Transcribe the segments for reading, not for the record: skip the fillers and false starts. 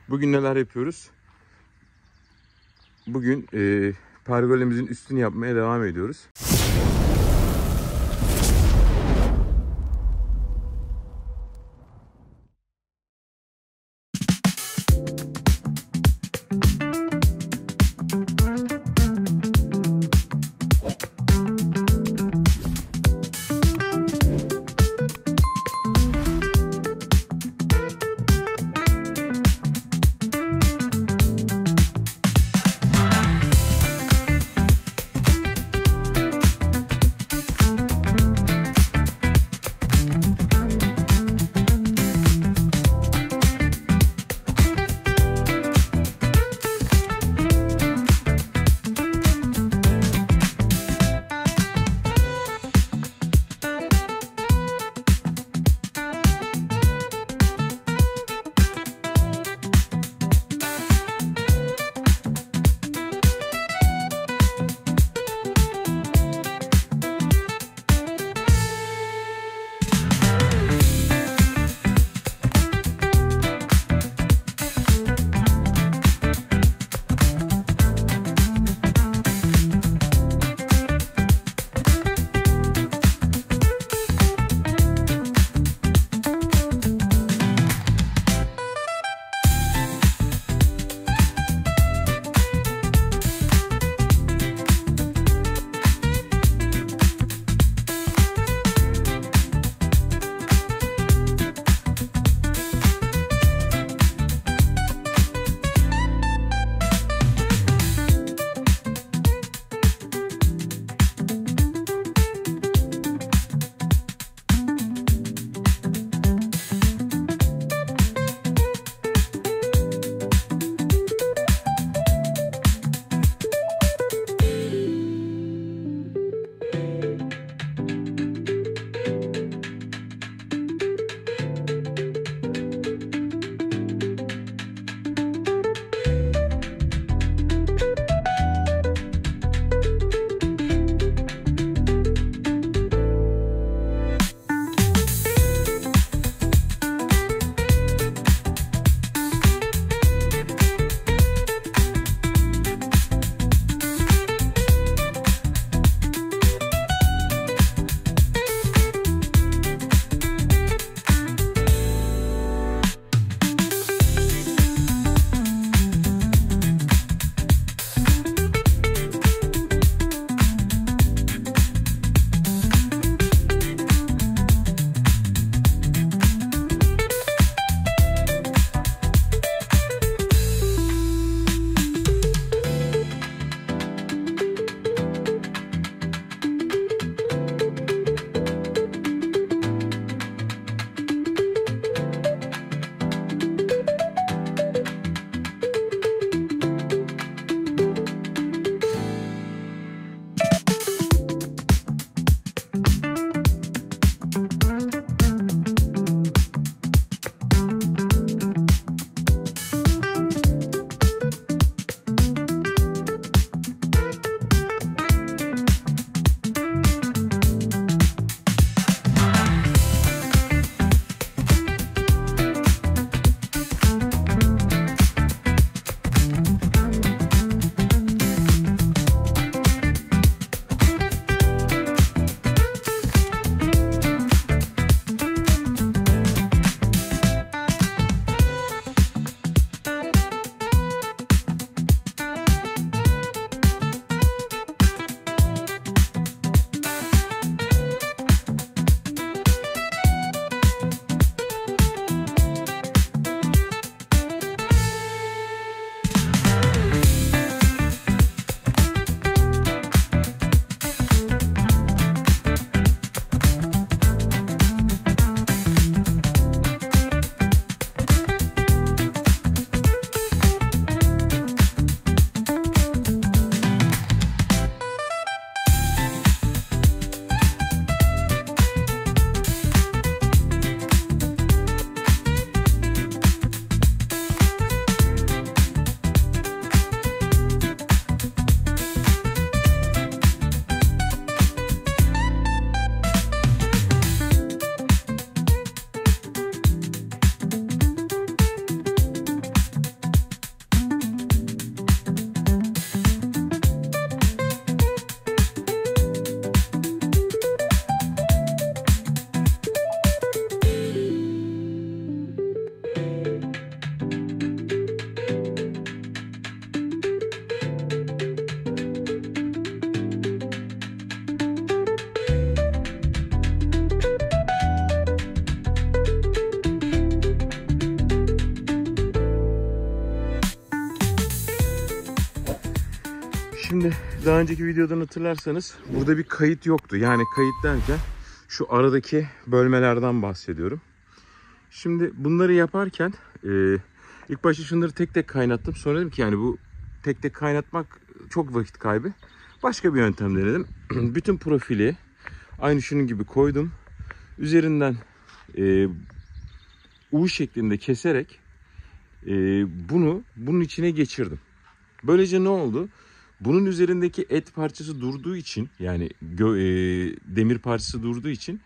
Bugün neler yapıyoruz? Bugün pergolemizin üstünü yapmaya devam ediyoruz. Şimdi daha önceki videodan hatırlarsanız burada bir kayıt yoktu. Yani kayıt derken şu aradaki bölmelerden bahsediyorum. Şimdi bunları yaparken ilk başta şunları tek tek kaynattım. Sonra dedim ki yani bu tek tek kaynatmak çok vakit kaybı. Başka bir yöntem denedim. Bütün profili aynı şunun gibi koydum. Üzerinden U şeklinde keserek bunun içine geçirdim. Böylece ne oldu? Bunun üzerindeki et parçası durduğu için, yani demir parçası durduğu için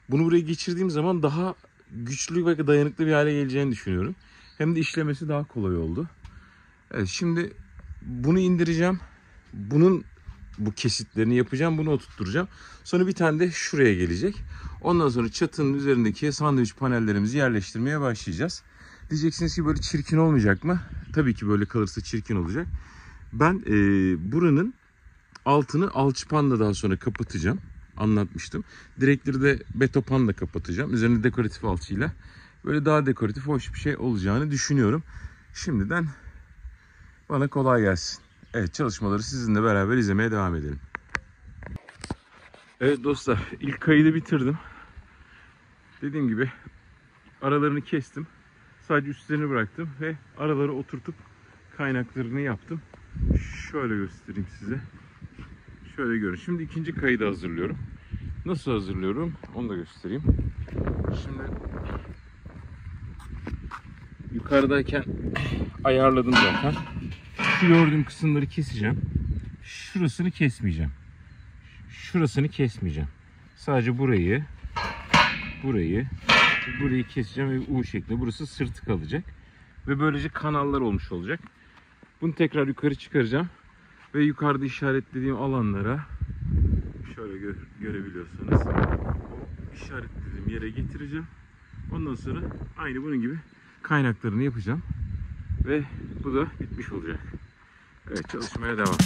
bunu buraya geçirdiğim zaman daha güçlü ve dayanıklı bir hale geleceğini düşünüyorum. Hem de işlemesi daha kolay oldu. Evet, şimdi bunu indireceğim. Bu kesitlerini yapacağım. Bunu oturtturacağım. Sonra bir tane de şuraya gelecek. Ondan sonra çatının üzerindeki sandviç panellerimizi yerleştirmeye başlayacağız. Diyeceksiniz ki böyle çirkin olmayacak mı? Tabii ki böyle kalırsa çirkin olacak. Ben buranın altını alçıpanla daha sonra kapatacağım. Anlatmıştım. Direkleri de betopanla kapatacağım. Üzerine dekoratif alçıyla. Böyle daha dekoratif, hoş bir şey olacağını düşünüyorum. Şimdiden bana kolay gelsin. Evet, çalışmaları sizinle beraber izlemeye devam edelim. Evet dostlar, ilk kaydı bitirdim. Dediğim gibi aralarını kestim. Sadece üstlerini bıraktım ve araları oturtup kaynaklarını yaptım. Şöyle göstereyim size. Şöyle görün. Şimdi ikinci kaydı hazırlıyorum. Nasıl hazırlıyorum onu da göstereyim. Şimdi yukarıdayken ayarladım zaten. Şu gördüğüm kısımları keseceğim. Şurasını kesmeyeceğim. Şurasını kesmeyeceğim. Sadece burayı keseceğim ve U şeklinde. Burası sırtı kalacak. Ve böylece kanallar olmuş olacak. Bunu tekrar yukarı çıkaracağım. Ve yukarıda işaretlediğim alanlara şöyle görebiliyorsanız o işaretlediğim yere getireceğim. Ondan sonra aynı bunun gibi kaynaklarını yapacağım. Ve bu da bitmiş olacak. Evet, çalışmaya devam.